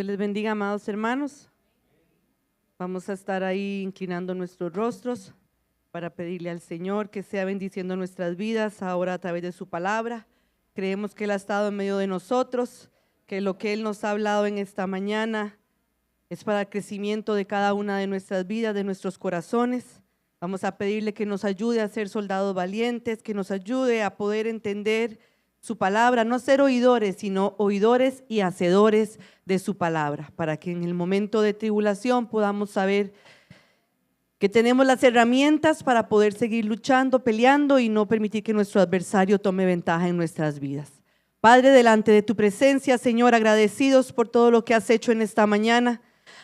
Dios les bendiga, amados hermanos. Vamos a estar ahí inclinando nuestros rostros para pedirle al Señor que sea bendiciendo nuestras vidas ahora a través de su palabra. Creemos que Él ha estado en medio de nosotros, que lo que Él nos ha hablado en esta mañana es para el crecimiento de cada una de nuestras vidas, de nuestros corazones. Vamos a pedirle que nos ayude a ser soldados valientes, que nos ayude a poder entender su palabra, no ser oidores, sino oidores y hacedores de su palabra, para que en el momento de tribulación podamos saber que tenemos las herramientas para poder seguir luchando, peleando y no permitir que nuestro adversario tome ventaja en nuestras vidas. Padre, delante de tu presencia, Señor, agradecidos por todo lo que has hecho en esta mañana,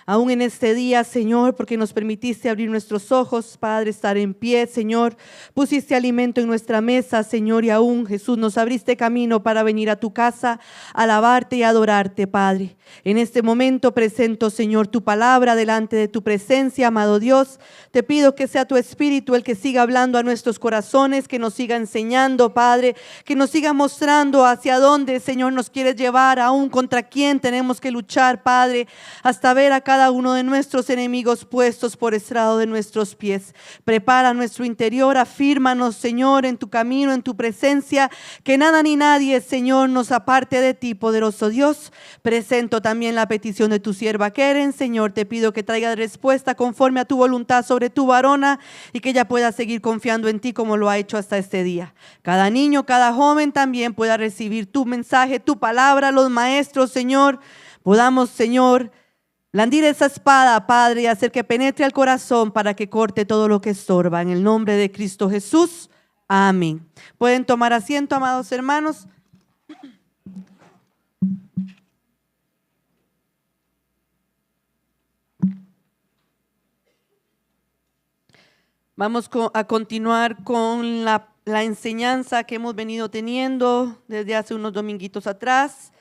aún en este día, Señor, porque nos permitiste abrir nuestros ojos, Padre, estar en pie, Señor, pusiste alimento en nuestra mesa, Señor, y aún, Jesús, nos abriste camino para venir a tu casa, alabarte y adorarte, Padre. En este momento presento, Señor, tu palabra delante de tu presencia, amado Dios. Te pido que sea tu Espíritu el que siga hablando a nuestros corazones, que nos siga enseñando, Padre, que nos siga mostrando hacia dónde, Señor, nos quieres llevar, aún contra quién tenemos que luchar, Padre, hasta ver a cada uno de nuestros enemigos puestos por estrado de nuestros pies. Prepara nuestro interior, afírmanos, Señor, en tu camino, en tu presencia, que nada ni nadie, Señor, nos aparte de ti, poderoso Dios. Presento también la petición de tu sierva Keren, Señor, te pido que traiga respuesta conforme a tu voluntad sobre tu varona y que ella pueda seguir confiando en ti como lo ha hecho hasta este día. Cada niño, cada joven también pueda recibir tu mensaje, tu palabra, los maestros, Señor, podamos, Señor, blandir esa espada, Padre, y hacer que penetre al corazón para que corte todo lo que estorba. En el nombre de Cristo Jesús, amén. Pueden tomar asiento, amados hermanos. Vamos a continuar con la enseñanza que hemos venido teniendo desde hace unos dominguitos atrás.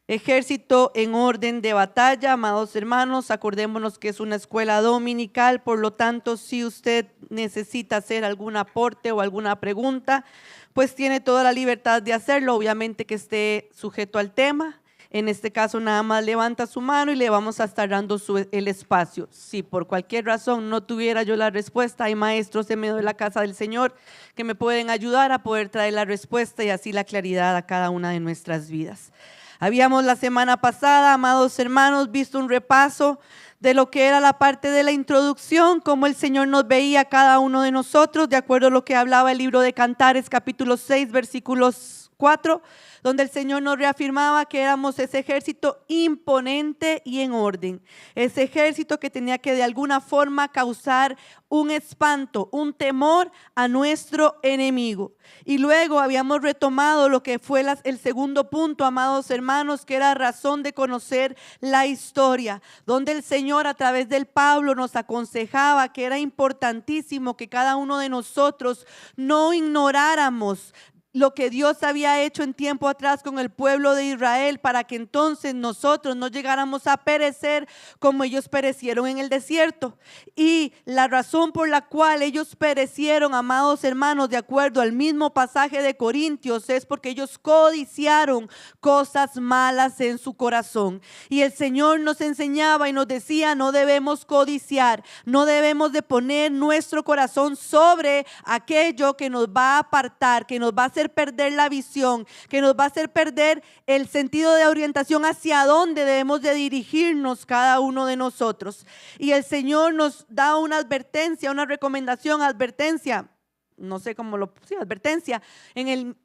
Ejército en orden de batalla, amados hermanos, acordémonos que es una escuela dominical, por lo tanto, si usted necesita hacer algún aporte o alguna pregunta, pues tiene toda la libertad de hacerlo, obviamente que esté sujeto al tema. En este caso nada más levanta su mano y le vamos a estar dando el espacio. Si por cualquier razón no tuviera yo la respuesta, hay maestros en medio de la casa del Señor que me pueden ayudar a poder traer la respuesta y así la claridad a cada una de nuestras vidas. Habíamos la semana pasada, amados hermanos, visto un repaso de lo que era la parte de la introducción, cómo el Señor nos veía a cada uno de nosotros, de acuerdo a lo que hablaba el libro de Cantares, capítulo 6, versículos 4, donde el Señor nos reafirmaba que éramos ese ejército imponente y en orden, ese ejército que tenía que de alguna forma causar un espanto, un temor a nuestro enemigo. Y luego habíamos retomado lo que fue el segundo punto, amados hermanos, que era razón de conocer la historia, donde el Señor a través del Pablo nos aconsejaba que era importantísimo que cada uno de nosotros no ignoráramos lo que Dios había hecho en tiempo atrás con el pueblo de Israel, para que entonces nosotros no llegáramos a perecer como ellos perecieron en el desierto. Y la razón por la cual ellos perecieron, amados hermanos, de acuerdo al mismo pasaje de Corintios, es porque ellos codiciaron cosas malas en su corazón. Y el Señor nos enseñaba y nos decía: no debemos codiciar, no debemos de poner nuestro corazón sobre aquello que nos va a apartar, que nos va a hacer perder la visión, que nos va a hacer perder el sentido de orientación hacia dónde debemos de dirigirnos cada uno de nosotros. Y el Señor nos da una advertencia, una recomendación, advertencia, no sé cómo advertencia,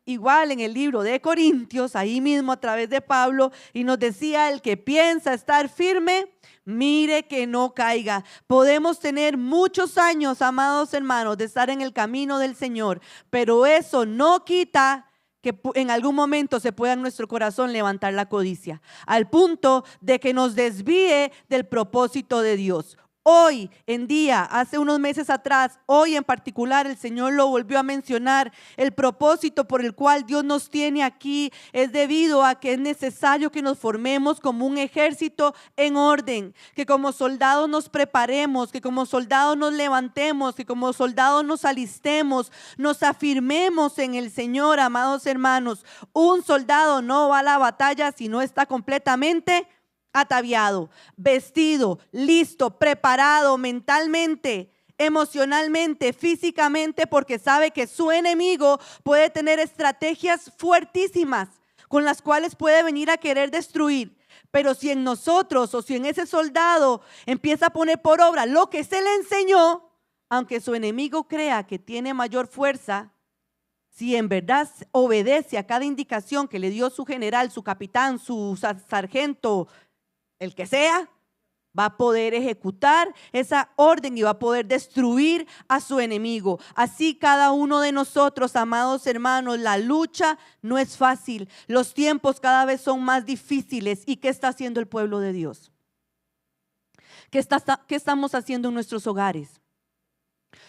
igual en el libro de Corintios, ahí mismo a través de Pablo, y nos decía: el que piensa estar firme, mire que no caiga. Podemos tener muchos años, amados hermanos, de estar en el camino del Señor, pero eso no quita que en algún momento se pueda en nuestro corazón levantar la codicia, al punto de que nos desvíe del propósito de Dios. Hoy en día, hace unos meses atrás, hoy en particular, el Señor lo volvió a mencionar. El propósito por el cual Dios nos tiene aquí es debido a que es necesario que nos formemos como un ejército en orden, que como soldados nos preparemos, que como soldados nos levantemos, que como soldados nos alistemos, nos afirmemos en el Señor, amados hermanos. Un soldado no va a la batalla si no está completamente ataviado, vestido, listo, preparado mentalmente, emocionalmente, físicamente, porque sabe que su enemigo puede tener estrategias fuertísimas con las cuales puede venir a querer destruir. Pero si en nosotros o si en ese soldado empieza a poner por obra lo que se le enseñó, aunque su enemigo crea que tiene mayor fuerza, si en verdad obedece a cada indicación que le dio su general, su capitán, su sargento, el que sea, va a poder ejecutar esa orden y va a poder destruir a su enemigo. Así cada uno de nosotros, amados hermanos, la lucha no es fácil. Los tiempos cada vez son más difíciles. ¿Y qué está haciendo el pueblo de Dios? ¿Qué estamos haciendo en nuestros hogares?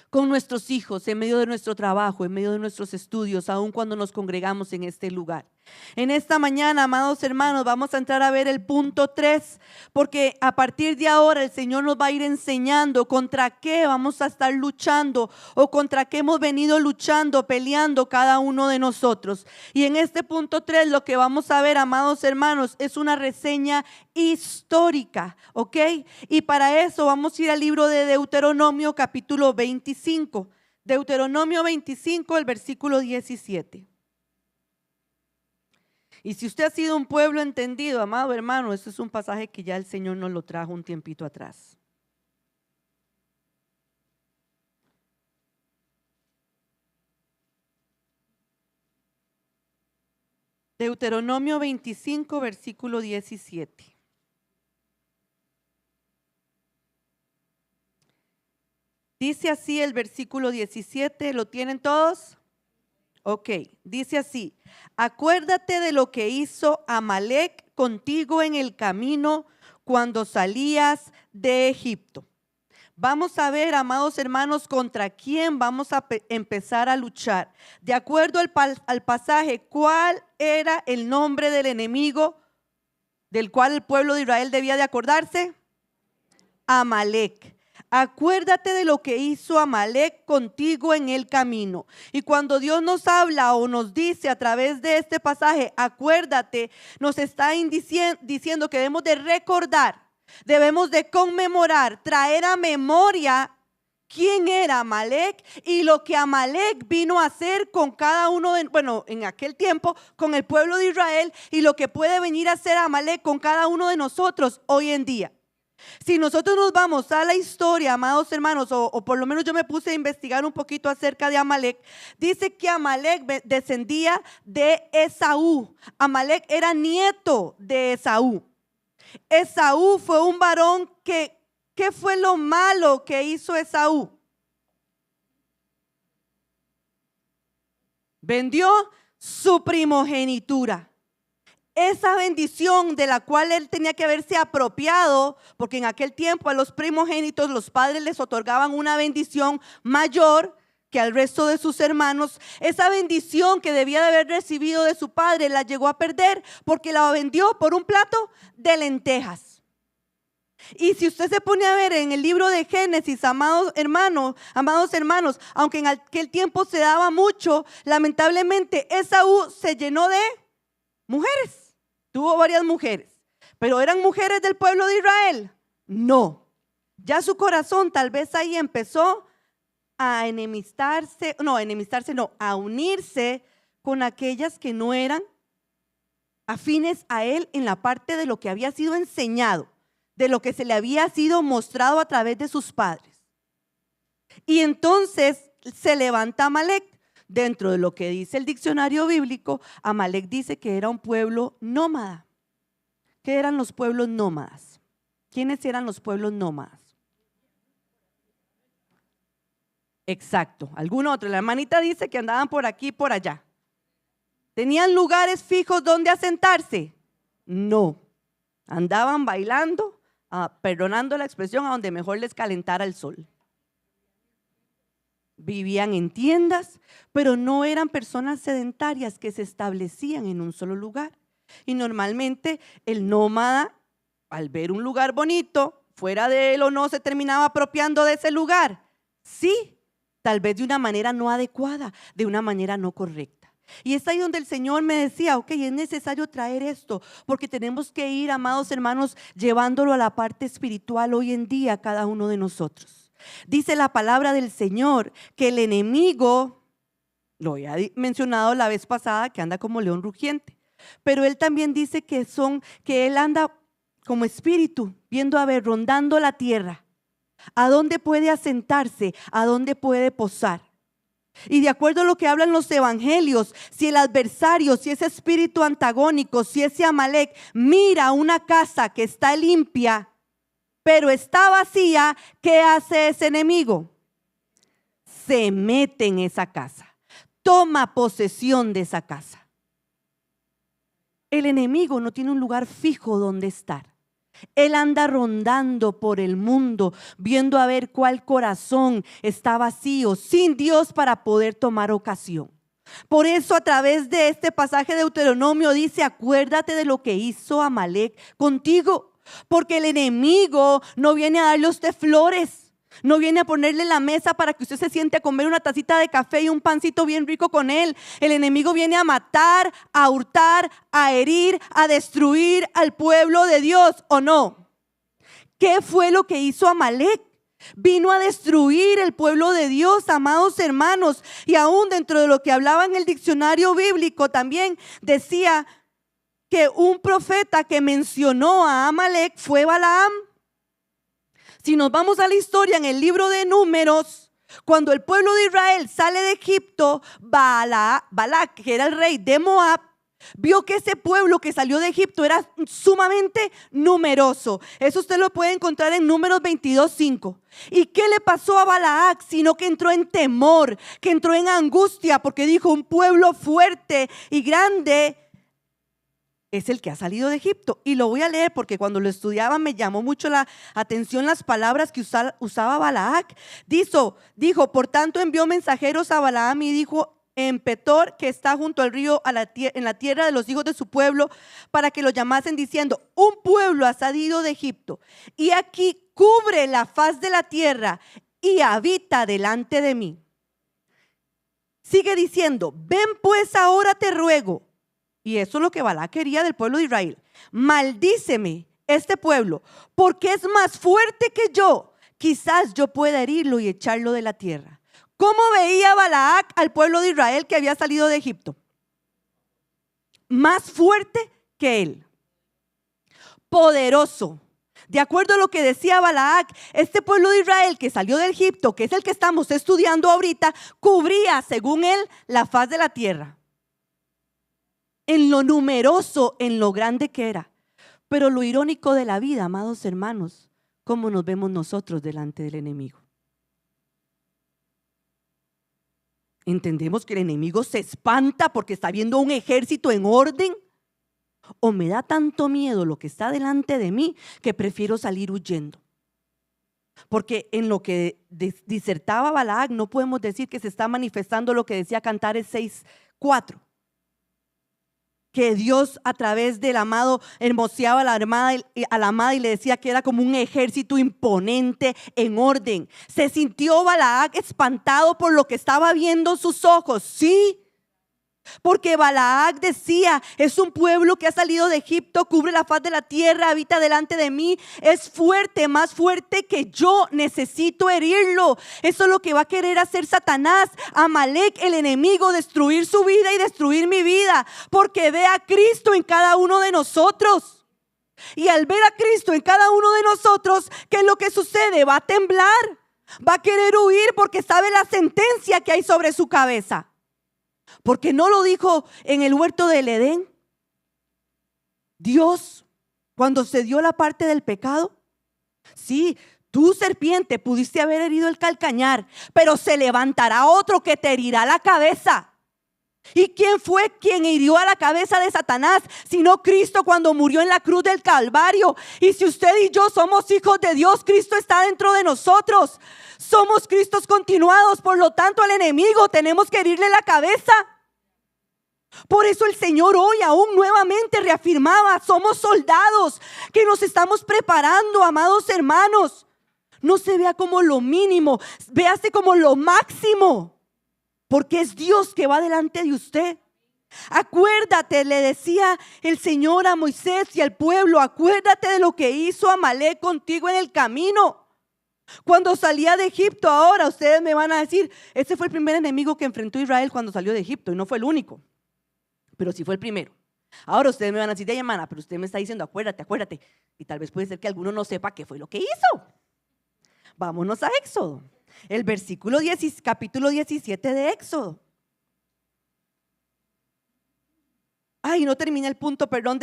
Con nuestros hijos, en medio de nuestro trabajo, en medio de nuestros estudios, aun cuando nos congregamos en este lugar. En esta mañana, amados hermanos, vamos a entrar a ver el punto 3, porque a partir de ahora el Señor nos va a ir enseñando contra qué vamos a estar luchando o contra qué hemos venido luchando, peleando cada uno de nosotros. Y en este punto 3 lo que vamos a ver, amados hermanos, es una reseña histórica, ¿ok? Y para eso vamos a ir al libro de Deuteronomio capítulo 25. Deuteronomio 25, el versículo 17. Y si usted ha sido un pueblo entendido, amado hermano, este es un pasaje que ya el Señor nos lo trajo un tiempito atrás. Deuteronomio 25, versículo 17. Dice así el versículo 17, ¿lo tienen todos? Ok, dice así: acuérdate de lo que hizo Amalec contigo en el camino cuando salías de Egipto. Vamos a ver, amados hermanos, contra quién vamos a empezar a luchar. De acuerdo al pasaje, ¿cuál era el nombre del enemigo del cual el pueblo de Israel debía de acordarse? Amalec. Acuérdate de lo que hizo Amalec contigo en el camino. Y cuando Dios nos habla o nos dice a través de este pasaje, acuérdate, nos está diciendo que debemos de recordar, debemos de conmemorar, traer a memoria quién era Amalec y lo que Amalec vino a hacer con cada uno de, bueno, en aquel tiempo con el pueblo de Israel, y lo que puede venir a hacer Amalec con cada uno de nosotros hoy en día. Si nosotros nos vamos a la historia, amados hermanos, o por lo menos yo me puse a investigar un poquito acerca de Amalec, dice que Amalec descendía de Esaú. Amalec era nieto de Esaú. Esaú fue un varón que, ¿qué fue lo malo que hizo Esaú? Vendió su primogenitura. Esa bendición de la cual él tenía que haberse apropiado, porque en aquel tiempo a los primogénitos los padres les otorgaban una bendición mayor que al resto de sus hermanos. Esa bendición que debía de haber recibido de su padre la llegó a perder porque la vendió por un plato de lentejas. Y si usted se pone a ver en el libro de Génesis, amados hermanos, aunque en aquel tiempo se daba mucho, lamentablemente Esaú se llenó de mujeres. Tuvo varias mujeres, pero ¿eran mujeres del pueblo de Israel? No. Ya su corazón tal vez ahí empezó a a unirse con aquellas que no eran afines a él en la parte de lo que había sido enseñado, de lo que se le había sido mostrado a través de sus padres. Y entonces se levanta Amalec. Dentro de lo que dice el diccionario bíblico, Amalec dice que era un pueblo nómada. ¿Qué eran los pueblos nómadas? ¿Quiénes eran los pueblos nómadas? Exacto, algún otro. La hermanita dice que andaban por aquí y por allá. ¿Tenían lugares fijos donde asentarse? No. Andaban bailando, perdonando la expresión, a donde mejor les calentara el sol. Vivían en tiendas, pero no eran personas sedentarias que se establecían en un solo lugar. Y normalmente el nómada, al ver un lugar bonito, fuera de él o no, se terminaba apropiando de ese lugar. Sí, tal vez de una manera no adecuada, de una manera no correcta. Y es ahí donde el Señor me decía, ok, es necesario traer esto, porque tenemos que ir, amados hermanos, llevándolo a la parte espiritual hoy en día cada uno de nosotros. Dice la palabra del Señor que el enemigo, lo había mencionado la vez pasada, que anda como león rugiente, pero él también dice que él anda como espíritu, viendo a ver, rondando la tierra, a dónde puede asentarse, a dónde puede posar. Y de acuerdo a lo que hablan los evangelios, si el adversario, si ese espíritu antagónico, si ese Amalek mira una casa que está limpia, pero está vacía, ¿qué hace ese enemigo? Se mete en esa casa, toma posesión de esa casa. El enemigo no tiene un lugar fijo donde estar. Él anda rondando por el mundo, viendo a ver cuál corazón está vacío, sin Dios, para poder tomar ocasión. Por eso, a través de este pasaje de Deuteronomio dice: acuérdate de lo que hizo Amalek contigo, porque el enemigo no viene a darle a usted flores. No viene a ponerle en la mesa para que usted se siente a comer una tacita de café y un pancito bien rico con él. El enemigo viene a matar, a hurtar, a herir, a destruir al pueblo de Dios, ¿o no? ¿Qué fue lo que hizo Amalek? Vino a destruir el pueblo de Dios, amados hermanos. Y aún dentro de lo que hablaba en el diccionario bíblico, también decía que un profeta que mencionó a Amalek fue Balaam. Si nos vamos a la historia en el libro de Números, cuando el pueblo de Israel sale de Egipto, Balac, que era el rey de Moab, vio que ese pueblo que salió de Egipto era sumamente numeroso. Eso usted lo puede encontrar en Números 22:5. ¿Y qué le pasó a Balac? Sino que entró en temor, que entró en angustia, porque dijo: un pueblo fuerte y grande es el que ha salido de Egipto. Y lo voy a leer porque cuando lo estudiaba me llamó mucho la atención las palabras que usaba Balac. Dijo, por tanto envió mensajeros a Balaam y dijo en Petor, que está junto al río, en la tierra de los hijos de su pueblo, para que lo llamasen diciendo: un pueblo ha salido de Egipto y aquí cubre la faz de la tierra y habita delante de mí. Sigue diciendo: ven pues ahora, te ruego. Y eso es lo que Balac quería del pueblo de Israel: maldíceme este pueblo, porque es más fuerte que yo. Quizás yo pueda herirlo y echarlo de la tierra. ¿Cómo veía Balac al pueblo de Israel que había salido de Egipto? Más fuerte que él, poderoso. De acuerdo a lo que decía Balac, este pueblo de Israel que salió de Egipto, que es el que estamos estudiando ahorita, cubría, según él, la faz de la tierra. En lo numeroso, en lo grande que era. Pero lo irónico de la vida, amados hermanos, cómo nos vemos nosotros delante del enemigo. ¿Entendemos que el enemigo se espanta porque está viendo un ejército en orden? ¿O me da tanto miedo lo que está delante de mí que prefiero salir huyendo? Porque en lo que disertaba Balac no podemos decir que se está manifestando lo que decía Cantares 6:4. Que Dios a través del amado hermoseaba a la amada y le decía que era como un ejército imponente en orden. ¿Se sintió Balac espantado por lo que estaba viendo sus ojos? Sí. Porque Balac decía: es un pueblo que ha salido de Egipto, cubre la faz de la tierra, habita delante de mí, es fuerte, más fuerte que yo, necesito herirlo. Eso es lo que va a querer hacer Satanás, Amalek, el enemigo, destruir su vida y destruir mi vida, porque ve a Cristo en cada uno de nosotros. Y al ver a Cristo en cada uno de nosotros, ¿qué es lo que sucede? Va a temblar, va a querer huir porque sabe la sentencia que hay sobre su cabeza. Porque no lo dijo en el huerto del Edén. Dios, cuando se dio la parte del pecado, sí, tú, serpiente, pudiste haber herido el calcañar, pero se levantará otro que te herirá la cabeza. ¿Y quién fue quien hirió a la cabeza de Satanás? Sino Cristo, cuando murió en la cruz del Calvario. Y si usted y yo somos hijos de Dios, Cristo está dentro de nosotros. Somos Cristos continuados, por lo tanto al enemigo tenemos que herirle la cabeza. Por eso el Señor hoy aún nuevamente reafirmaba: somos soldados que nos estamos preparando, amados hermanos. No se vea como lo mínimo, véase como lo máximo, porque es Dios que va delante de usted. Acuérdate, le decía el Señor a Moisés y al pueblo, acuérdate de lo que hizo Amalek contigo en el camino. Cuando salía de Egipto, ahora ustedes me van a decir, ese fue el primer enemigo que enfrentó Israel cuando salió de Egipto y no fue el único, pero sí fue el primero. Ahora ustedes me van a decir, hermana, pero usted me está diciendo, acuérdate, acuérdate. Y tal vez puede ser que alguno no sepa qué fue lo que hizo. Vámonos a Éxodo, el capítulo 17 de Éxodo. Ay, no terminé el punto, perdón,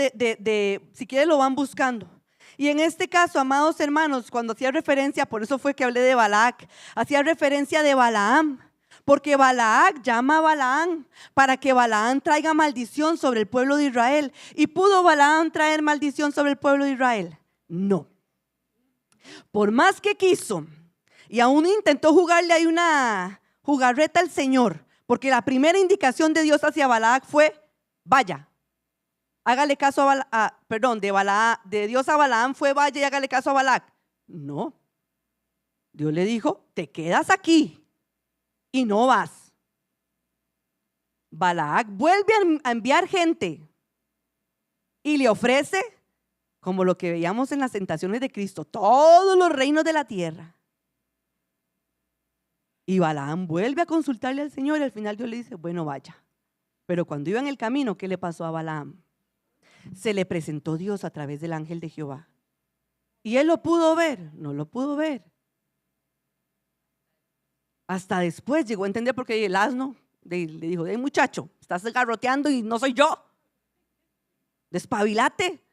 si quieren lo van buscando. Y en este caso, amados hermanos, cuando hacía referencia, por eso fue que hablé de Balac, hacía referencia de Balaam, porque Balac llama a Balaam para que Balaam traiga maldición sobre el pueblo de Israel. ¿Y pudo Balaam traer maldición sobre el pueblo de Israel? No. Por más que quiso, y aún intentó jugarle ahí una jugarreta al Señor, porque la primera indicación de Dios hacia Balac fue, vaya. Hágale caso de Dios a Balaam fue vaya y hágale caso a Balac. No. Dios le dijo, te quedas aquí y no vas. Balac vuelve a enviar gente y le ofrece, como lo que veíamos en las tentaciones de Cristo, todos los reinos de la tierra. Y Balaam vuelve a consultarle al Señor y al final Dios le dice, bueno, vaya. Pero cuando iba en el camino, ¿qué le pasó a Balaam? Se le presentó Dios a través del ángel de Jehová. ¿Y él lo pudo ver? No lo pudo ver. Hasta después llegó a entender porque el asno le dijo, muchacho, estás garroteando y no soy yo. Despabilate.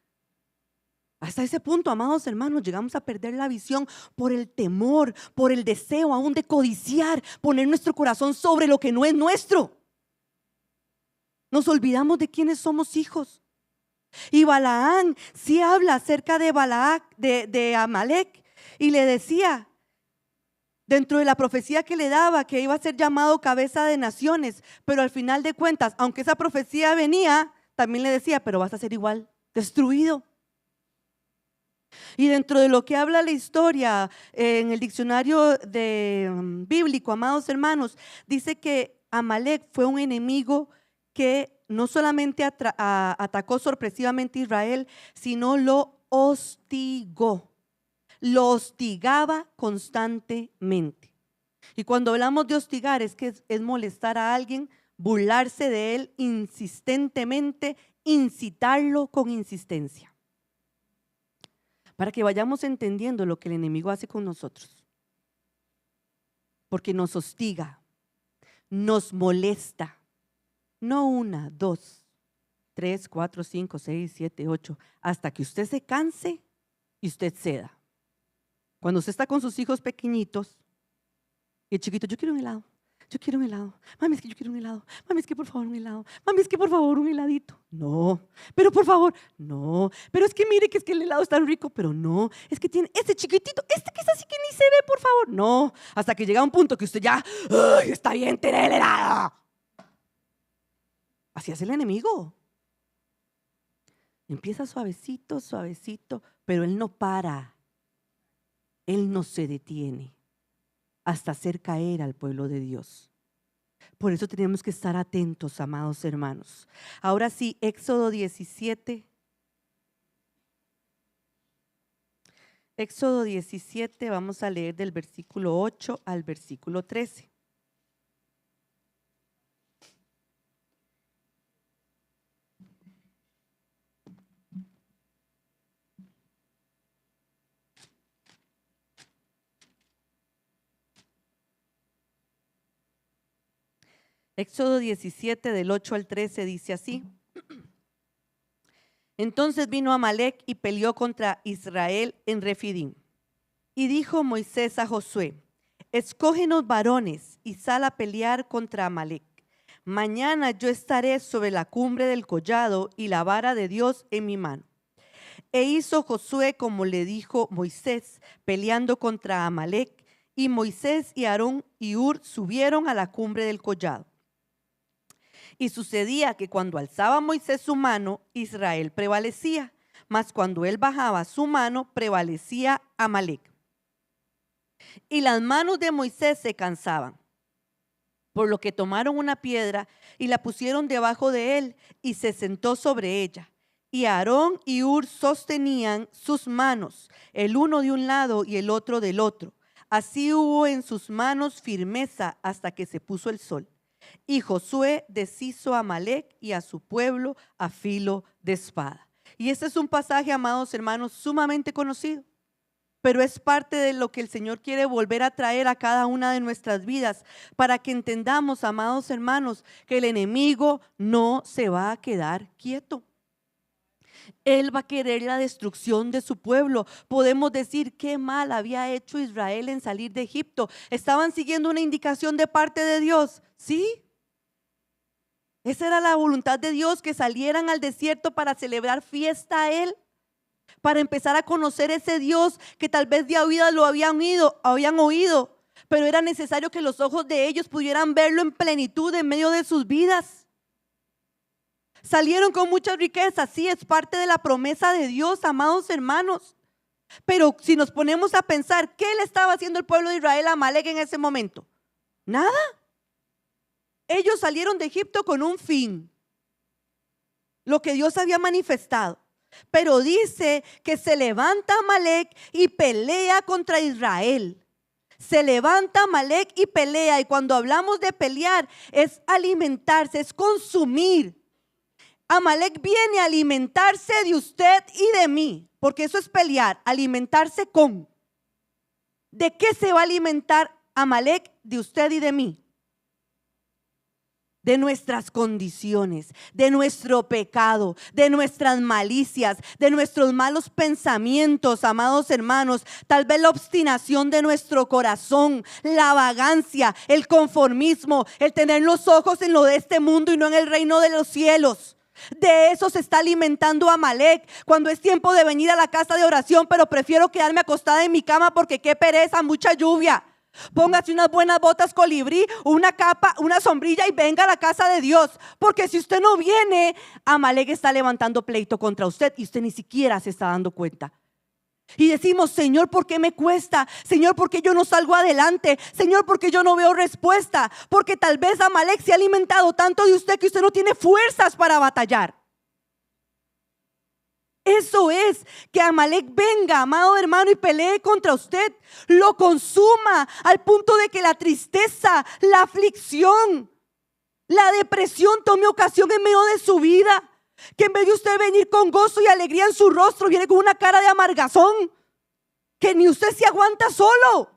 Hasta ese punto, amados hermanos, llegamos a perder la visión por el temor, por el deseo aún de codiciar, poner nuestro corazón sobre lo que no es nuestro. Nos olvidamos de quiénes somos hijos. Y Balaam sí habla acerca de de Amalek, y le decía, dentro de la profecía que le daba, que iba a ser llamado cabeza de naciones, pero al final de cuentas, aunque esa profecía venía, también le decía, pero vas a ser igual, destruido. Y dentro de lo que habla la historia en el diccionario bíblico, amados hermanos, dice que Amalek fue un enemigo que no solamente atacó sorpresivamente a Israel, sino lo hostigó. Lo hostigaba constantemente. Y cuando hablamos de hostigar es que es molestar a alguien, burlarse de él insistentemente, incitarlo con insistencia. Para que vayamos entendiendo lo que el enemigo hace con nosotros. Porque nos hostiga, nos molesta. No 1, 2, 3, 4, 5, 6, 7, 8, hasta que usted se canse y usted ceda. Cuando usted está con sus hijos pequeñitos y el chiquito, yo quiero un helado, mami, es que yo quiero un helado, mami, es que por favor un helado, mami, es que por favor un heladito. No, pero por favor, no, pero es que mire que es que el helado está rico, pero no, es que tiene este chiquitito, que es así que ni se ve, por favor. No, hasta que llega un punto que usted ya, está bien tener el helado. Así es el enemigo. Empieza suavecito, suavecito, pero él no para. Él no se detiene hasta hacer caer al pueblo de Dios. Por eso tenemos que estar atentos, amados hermanos. Ahora sí, Éxodo 17. Éxodo 17, vamos a leer del versículo 8 al versículo 13. Éxodo 17 del 8 al 13 dice así. Entonces vino Amalek y peleó contra Israel en Refidim. Y dijo Moisés a Josué, escógenos varones y sal a pelear contra Amalek. Mañana yo estaré sobre la cumbre del collado y la vara de Dios en mi mano. E hizo Josué como le dijo Moisés, peleando contra Amalek. Y Moisés y Aarón y Hur subieron a la cumbre del collado. Y sucedía que cuando alzaba Moisés su mano, Israel prevalecía, mas cuando él bajaba su mano, prevalecía Amalek. Y las manos de Moisés se cansaban. por lo que tomaron una piedra y la pusieron debajo de él y se sentó sobre ella. Y Aarón y Hur sostenían sus manos, el uno de un lado y el otro del otro. Así hubo en sus manos firmeza hasta que se puso el sol. Y Josué deshizo a Amalec y a su pueblo a filo de espada. Y este es un pasaje, amados hermanos, sumamente conocido, pero es parte de lo que el Señor quiere volver a traer a cada una de nuestras vidas para que entendamos, amados hermanos, que el enemigo no se va a quedar quieto. Él va a querer la destrucción de su pueblo. Podemos decir qué mal había hecho Israel en salir de Egipto. ¿Estaban siguiendo una indicación de parte de Dios? Sí. Esa era la voluntad de Dios, que salieran al desierto para celebrar fiesta a Él, para empezar a conocer ese Dios que tal vez de oídas lo habían oído, pero era necesario que los ojos de ellos pudieran verlo en plenitud en medio de sus vidas. Salieron con muchas riquezas, sí, es parte de la promesa de Dios, amados hermanos. Pero si nos ponemos a pensar, ¿qué le estaba haciendo el pueblo de Israel a Amalec en ese momento? Nada. Ellos salieron de Egipto con un fin, lo que Dios había manifestado. Pero dice que se levanta Amalec y pelea contra Israel. Se levanta Amalec y pelea. Y cuando hablamos de pelear, es alimentarse, es consumir. Amalec viene a alimentarse de usted y de mí, porque eso es pelear, alimentarse con. ¿De qué se va a alimentar Amalec? De usted y de mí. De nuestras condiciones, de nuestro pecado, de nuestras malicias, de nuestros malos pensamientos, amados hermanos. Tal vez la obstinación de nuestro corazón, la vagancia, el conformismo, el tener los ojos en lo de este mundo y no en el reino de los cielos. De eso se está alimentando Amalec. Cuando es tiempo de venir a la casa de oración, pero prefiero quedarme acostada en mi cama porque qué pereza, mucha lluvia. Póngase unas buenas botas colibrí, una capa, una sombrilla y venga a la casa de Dios. Porque si usted no viene, Amalec está levantando pleito contra usted y usted ni siquiera se está dando cuenta. Y decimos, Señor, ¿por qué me cuesta? Señor, ¿por qué yo no salgo adelante? Señor, ¿por qué yo no veo respuesta? Porque tal vez Amalec se ha alimentado tanto de usted que usted no tiene fuerzas para batallar. Eso es, que Amalec venga, amado hermano, y pelee contra usted, lo consuma al punto de que la tristeza, la aflicción, la depresión tome ocasión en medio de su vida. Que en vez de usted venir con gozo y alegría en su rostro, viene con una cara de amargazón, que ni usted se aguanta solo.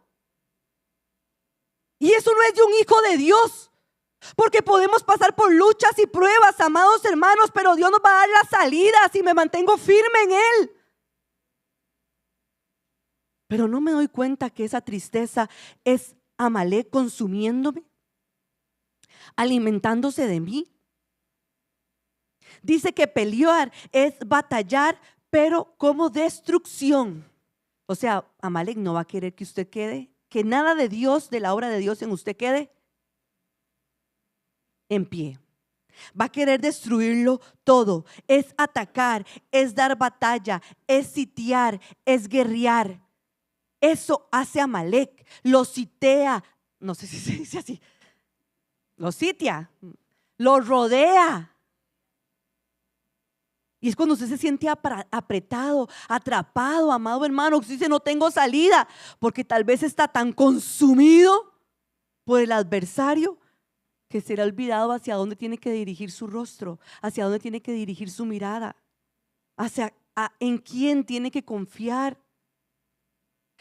Y eso no es de un hijo de Dios. Porque podemos pasar por luchas y pruebas, amados hermanos, pero Dios nos va a dar la salida si me mantengo firme en Él. Pero no me doy cuenta que esa tristeza es Amalec consumiéndome, alimentándose de mí. Dice que pelear es batallar, pero como destrucción. O sea, Amalec no va a querer que usted quede, que nada de Dios, de la obra de Dios en usted quede en pie. Va a querer destruirlo todo. Es atacar, es dar batalla, es sitiar, es guerrear. Eso hace Amalec. Lo sitea, no sé si se dice así, lo sitia, lo rodea. Y es cuando usted se siente apretado, atrapado, amado hermano. Usted dice, no tengo salida, porque tal vez está tan consumido por el adversario que se le ha olvidado hacia dónde tiene que dirigir su rostro, hacia dónde tiene que dirigir su mirada, en quién tiene que confiar.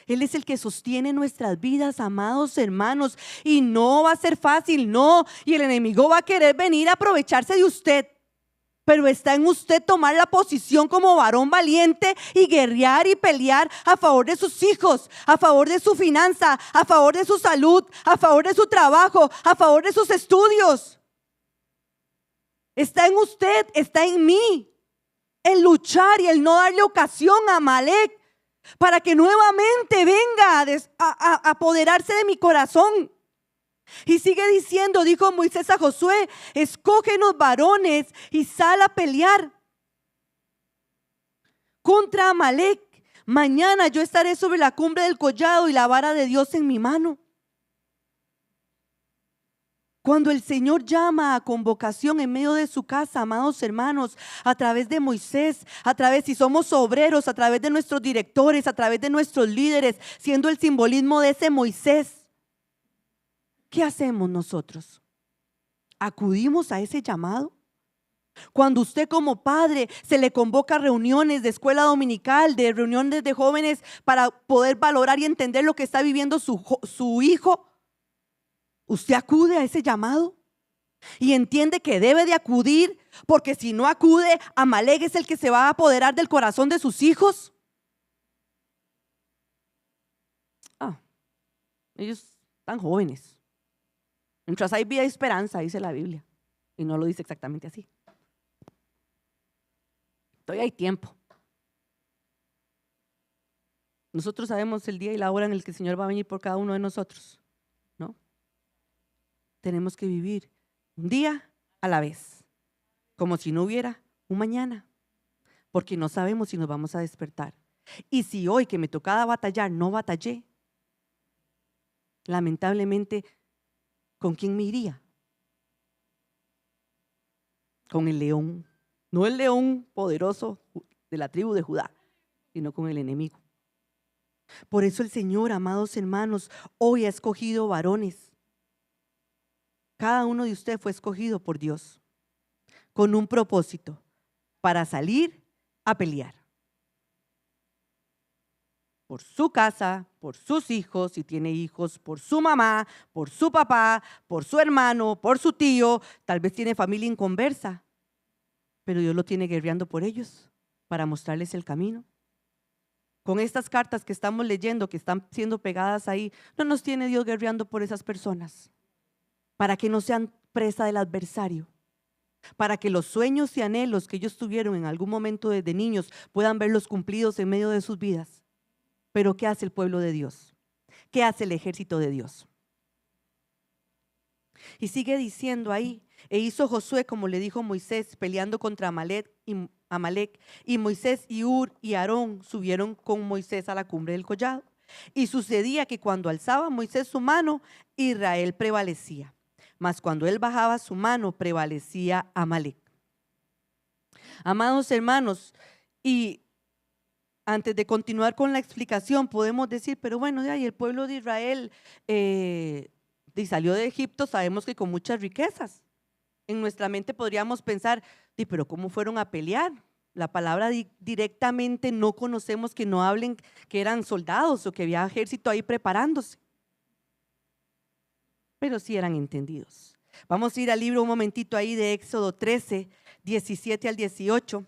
Él es el que sostiene nuestras vidas, amados hermanos, y no va a ser fácil, no. Y el enemigo va a querer venir a aprovecharse de usted. Pero está en usted tomar la posición como varón valiente y guerrear y pelear a favor de sus hijos, a favor de su finanza, a favor de su salud, a favor de su trabajo, a favor de sus estudios. Está en usted, está en mí, el luchar y el no darle ocasión a Amalec para que nuevamente venga a apoderarse de mi corazón. Y sigue diciendo, dijo Moisés a Josué, escógenos varones y sal a pelear contra Amalec. Mañana yo estaré sobre la cumbre del collado y la vara de Dios en mi mano. Cuando el Señor llama a convocación en medio de su casa, amados hermanos, a través de Moisés, si somos obreros, a través de nuestros directores, a través de nuestros líderes, siendo el simbolismo de ese Moisés, ¿qué hacemos nosotros? ¿Acudimos a ese llamado? Cuando usted como padre se le convoca a reuniones de escuela dominical, de reuniones de jóvenes para poder valorar y entender lo que está viviendo su hijo, ¿usted acude a ese llamado? Y entiende que debe de acudir, porque si no acude, Amalek es el que se va a apoderar del corazón de sus hijos. Ellos están jóvenes. Mientras hay vida y esperanza, dice la Biblia. Y no lo dice exactamente así. Todavía hay tiempo. Nosotros sabemos el día y la hora en el que el Señor va a venir por cada uno de nosotros, ¿no? Tenemos que vivir un día a la vez, como si no hubiera un mañana, porque no sabemos si nos vamos a despertar. Y si hoy que me tocaba batallar no batallé, lamentablemente, ¿con quién me iría? Con el león. No el león poderoso de la tribu de Judá, sino con el enemigo. Por eso el Señor, amados hermanos, hoy ha escogido varones. Cada uno de ustedes fue escogido por Dios con un propósito, para salir a pelear. Por su casa, por sus hijos, si tiene hijos, por su mamá, por su papá, por su hermano, por su tío, tal vez tiene familia inconversa, pero Dios lo tiene guerreando por ellos para mostrarles el camino. Con estas cartas que estamos leyendo, que están siendo pegadas ahí, no nos tiene Dios guerreando por esas personas, para que no sean presa del adversario, para que los sueños y anhelos que ellos tuvieron en algún momento desde niños puedan verlos cumplidos en medio de sus vidas. Pero ¿qué hace el pueblo de Dios? ¿Qué hace el ejército de Dios? Y sigue diciendo ahí, e hizo Josué como le dijo Moisés, peleando contra Amalek, y Moisés y Hur y Aarón subieron con Moisés a la cumbre del collado. Y sucedía que cuando alzaba Moisés su mano, Israel prevalecía, mas cuando él bajaba su mano, prevalecía Amalek. Amados hermanos, y antes de continuar con la explicación, podemos decir, pero bueno, y el pueblo de Israel salió de Egipto, sabemos que con muchas riquezas. En nuestra mente podríamos pensar, pero ¿cómo fueron a pelear? La palabra directamente no conocemos que no hablen que eran soldados o que había ejército ahí preparándose. Pero sí eran entendidos. Vamos a ir al libro un momentito ahí de Éxodo 13, 17 al 18.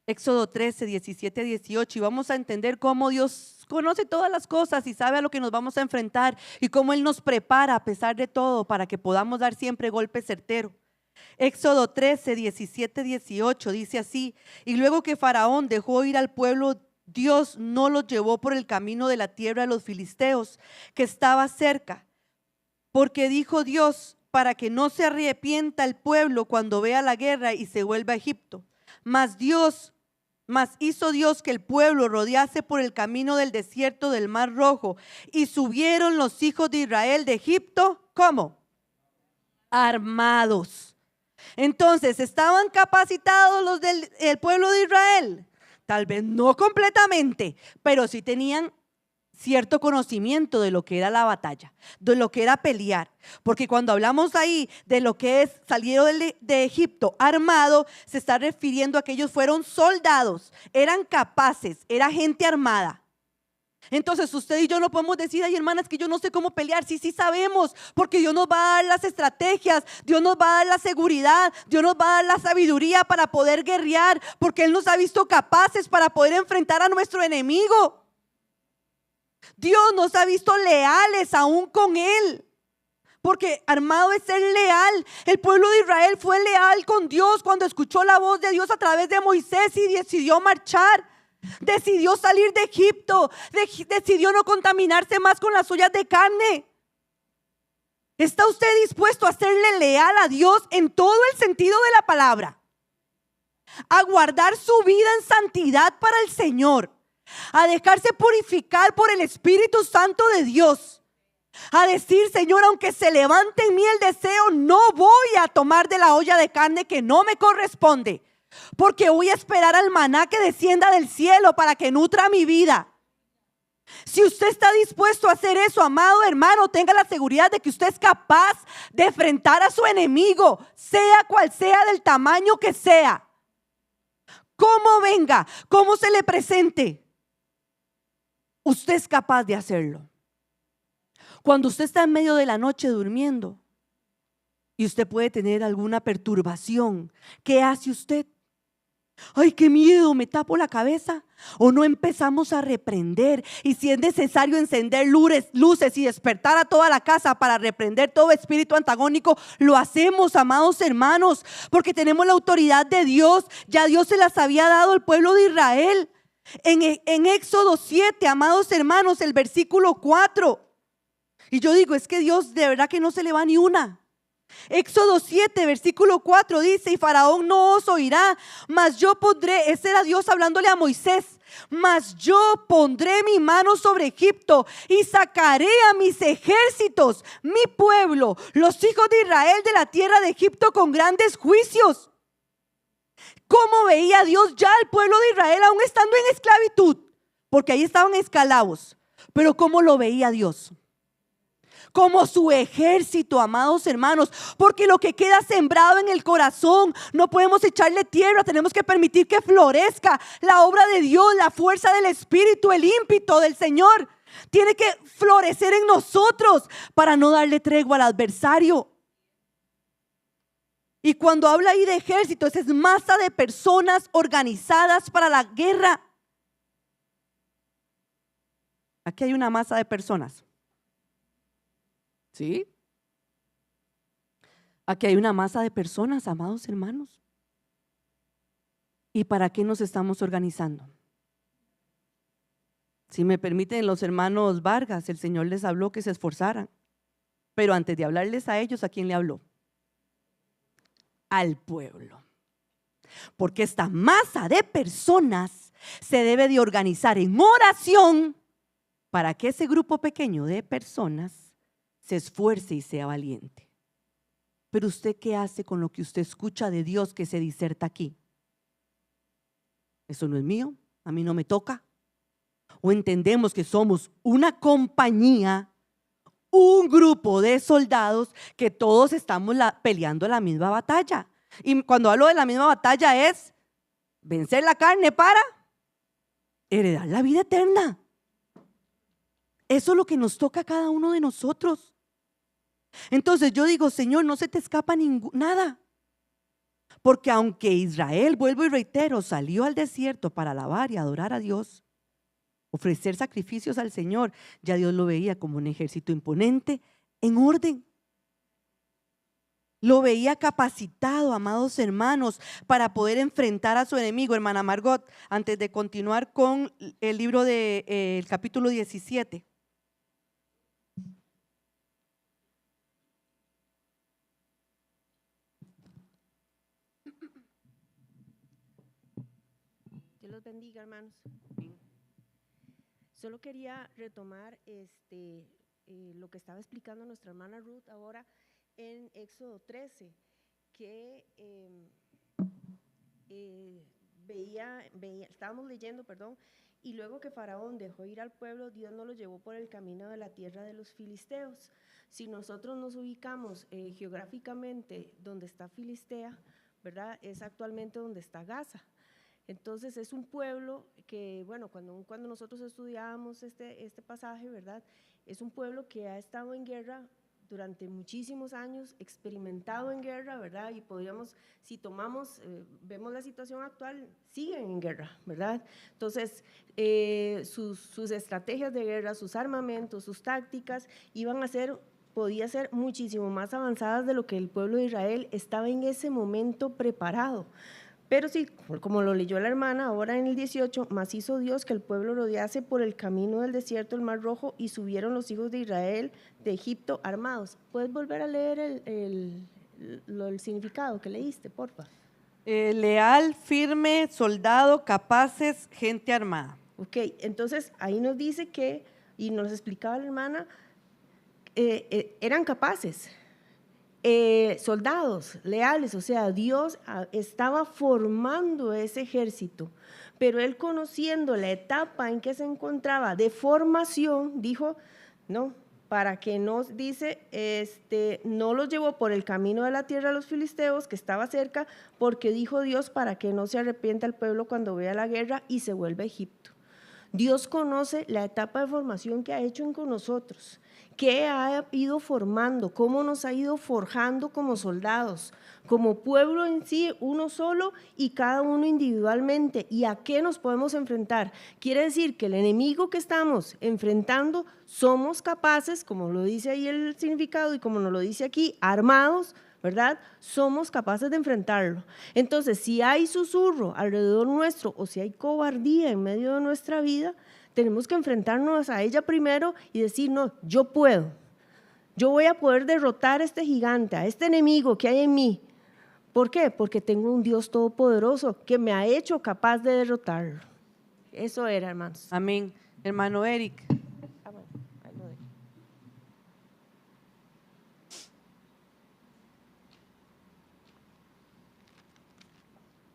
Éxodo 13, 17 a 18, y vamos a entender cómo Dios conoce todas las cosas y sabe a lo que nos vamos a enfrentar y cómo Él nos prepara a pesar de todo para que podamos dar siempre golpe certero. Éxodo 13, 17, 18 dice así: y luego que Faraón dejó ir al pueblo, Dios no los llevó por el camino de la tierra de los filisteos que estaba cerca, porque dijo Dios, para que no se arrepienta el pueblo cuando vea la guerra y se vuelva a Egipto. Mas hizo Dios que el pueblo rodease por el camino del desierto del Mar Rojo, y subieron los hijos de Israel de Egipto, ¿cómo? Armados. Entonces, ¿estaban capacitados los del pueblo de Israel? Tal vez no completamente, pero sí tenían cierto conocimiento de lo que era la batalla, de lo que era pelear, porque cuando hablamos ahí de lo que es salieron de Egipto armado, se está refiriendo a que ellos fueron soldados, eran capaces, era gente armada. Entonces usted y yo no podemos decir, ay hermanas, que yo no sé cómo pelear. Sí sabemos, porque Dios nos va a dar las estrategias, Dios nos va a dar la seguridad, Dios nos va a dar la sabiduría para poder guerrear, porque Él nos ha visto capaces para poder enfrentar a nuestro enemigo. Dios nos ha visto leales aún con Él, porque armado es ser leal. El pueblo de Israel fue leal con Dios cuando escuchó la voz de Dios a través de Moisés y decidió marchar, decidió salir de Egipto, decidió no contaminarse más con las ollas de carne. ¿Está usted dispuesto a serle leal a Dios en todo el sentido de la palabra? A guardar su vida en santidad para el Señor, a dejarse purificar por el Espíritu Santo de Dios A decir, Señor, aunque se levante en mí el deseo, no voy a tomar de la olla de carne que no me corresponde, porque voy a esperar al maná que descienda del cielo para que nutra mi vida. Si usted está dispuesto a hacer eso, amado hermano, tenga la seguridad de que usted es capaz de enfrentar a su enemigo, sea cual sea, del tamaño que sea. Cómo venga, cómo se le presente, usted es capaz de hacerlo. Cuando usted está en medio de la noche durmiendo y usted puede tener alguna perturbación, ¿qué hace usted? Ay, qué miedo, me tapo la cabeza. O no empezamos a reprender, y si es necesario encender luces y despertar a toda la casa para reprender todo espíritu antagónico, lo hacemos, amados hermanos, porque tenemos la autoridad de Dios. Ya Dios se las había dado al pueblo de Israel. En Éxodo 7, amados hermanos, el versículo 4. Y yo digo, es que Dios de verdad que no se le va ni una. Éxodo 7, versículo 4 dice: y Faraón no os oirá, mas yo pondré, ese era Dios hablándole a Moisés, mas yo pondré mi mano sobre Egipto y sacaré a mis ejércitos, mi pueblo, los hijos de Israel, de la tierra de Egipto con grandes juicios. ¿Cómo veía Dios ya al pueblo de Israel aún estando en esclavitud? Porque ahí estaban esclavos, pero ¿cómo lo veía Dios? Como su ejército, amados hermanos, porque lo que queda sembrado en el corazón no podemos echarle tierra, tenemos que permitir que florezca la obra de Dios, la fuerza del Espíritu, el ímpetu del Señor. Tiene que florecer en nosotros para no darle tregua al adversario. Y cuando habla ahí de ejércitos, es masa de personas organizadas para la guerra. Aquí hay una masa de personas. ¿Sí? Aquí hay una masa de personas, amados hermanos. ¿Y para qué nos estamos organizando? Si me permiten, los hermanos Vargas, el Señor les habló que se esforzaran. Pero antes de hablarles a ellos, ¿a quién le habló? Al pueblo. Porque esta masa de personas se debe de organizar en oración para que ese grupo pequeño de personas se esfuerce y sea valiente. Pero usted, ¿qué hace con lo que usted escucha de Dios que se diserta aquí? Eso no es mío, a mí no me toca. O entendemos que somos una compañía, un grupo de soldados que todos estamos peleando la misma batalla. Y cuando hablo de la misma batalla es vencer la carne para heredar la vida eterna. Eso es lo que nos toca a cada uno de nosotros. Entonces yo digo, Señor, no se te escapa nada. Porque aunque Israel, vuelvo y reitero, salió al desierto para alabar y adorar a Dios, ofrecer sacrificios al Señor, ya Dios lo veía como un ejército imponente, en orden. Lo veía capacitado, amados hermanos, para poder enfrentar a su enemigo. Hermana Margot, antes de continuar con el libro del capítulo 17. Dios los bendiga, hermanos. Solo quería retomar lo que estaba explicando nuestra hermana Ruth ahora en Éxodo 13, que estábamos leyendo, y luego que Faraón dejó ir al pueblo, Dios no lo llevó por el camino de la tierra de los filisteos. Si nosotros nos ubicamos geográficamente donde está Filistea, ¿verdad? Es actualmente donde está Gaza. Entonces es un pueblo que, bueno, cuando nosotros estudiábamos este pasaje, ¿verdad? Es un pueblo que ha estado en guerra durante muchísimos años, experimentado en guerra, ¿verdad? Y podríamos, si vemos la situación actual, siguen en guerra, ¿verdad? Entonces, sus estrategias de guerra, sus armamentos, sus tácticas, podía ser muchísimo más avanzadas de lo que el pueblo de Israel estaba en ese momento preparado. Pero sí, como lo leyó la hermana ahora en el 18, mas hizo Dios que el pueblo rodease por el camino del desierto el Mar Rojo, y subieron los hijos de Israel de Egipto armados. ¿Puedes volver a leer el significado que leíste, porfa? Leal, firme, soldado, capaces, gente armada. Ok, entonces ahí nos dice que, y nos explicaba la hermana, eran capaces, soldados leales, o sea, Dios estaba formando ese ejército, pero él, conociendo la etapa en que se encontraba de formación, dijo, no, para que no, dice, no los llevó por el camino de la tierra de los filisteos, que estaba cerca, porque dijo Dios, para que no se arrepienta el pueblo cuando vea la guerra y se vuelva a Egipto. Dios conoce la etapa de formación que ha hecho con nosotros, qué ha ido formando, cómo nos ha ido forjando como soldados, como pueblo en sí, uno solo y cada uno individualmente, y a qué nos podemos enfrentar. Quiere decir que el enemigo que estamos enfrentando somos capaces, como lo dice ahí el significado y como nos lo dice aquí, armados, ¿verdad? Somos capaces de enfrentarlo. Entonces, si hay susurro alrededor nuestro o si hay cobardía en medio de nuestra vida, tenemos que enfrentarnos a ella primero y decir, no, yo puedo. Yo voy a poder derrotar a este gigante, a este enemigo que hay en mí. ¿Por qué? Porque tengo un Dios todopoderoso que me ha hecho capaz de derrotarlo. Eso era, hermanos. Amén. Hermano Eric. Bueno, ahí lo dejo.